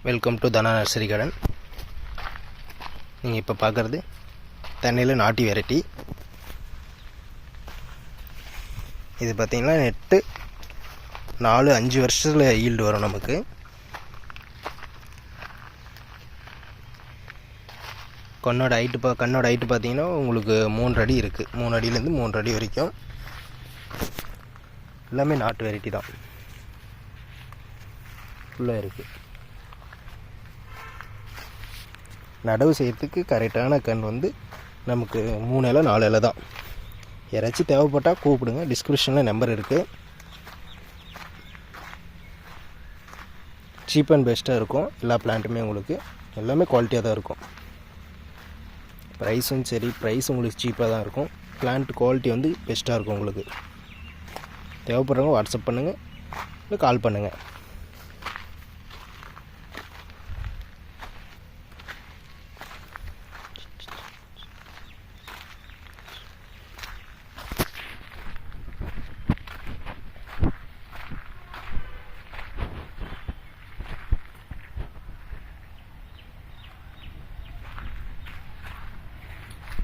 Welcome to Dhana nursery garden. நீங்கள் இப்போ பார்க்குறது தென்னையில் நாட்டி வெரைட்டி. இது பார்த்திங்கன்னா நெட்டு 4-5 வருஷத்தில் ஈல்டு வரும் நமக்கு. கண்ணோட ஹைட்டு பார்த்திங்கன்னா உங்களுக்கு 3 அடி இருக்குது. 3 அடியிலேருந்து 3 அடி வரைக்கும் எல்லாமே நாட்டு வெரைட்டி தான் ஃபுல்லாக இருக்குது. நடவு செய்கிறதுக்கு கரெக்டான கண் நமக்கு 3 இலை 4 இலை தான். யாராச்சும் தேவைப்பட்டால் கூப்பிடுங்க, டிஸ்கிரிப்ஷனில் நம்பர் இருக்குது. சீப் அண்ட் பெஸ்ட்டாக இருக்கும். எல்லா பிளான்ட்டுமே உங்களுக்கு எல்லாமே குவாலிட்டியாக தான் இருக்கும். ப்ரைஸும் சரி, ப்ரைஸ் உங்களுக்கு சீப்பாக தான் இருக்கும். பிளான்ட் குவாலிட்டி பெஸ்ட்டாக இருக்கும். உங்களுக்கு தேவைப்படுறவங்க வாட்ஸ்அப் பண்ணுங்கள், இல்லை கால் பண்ணுங்கள்.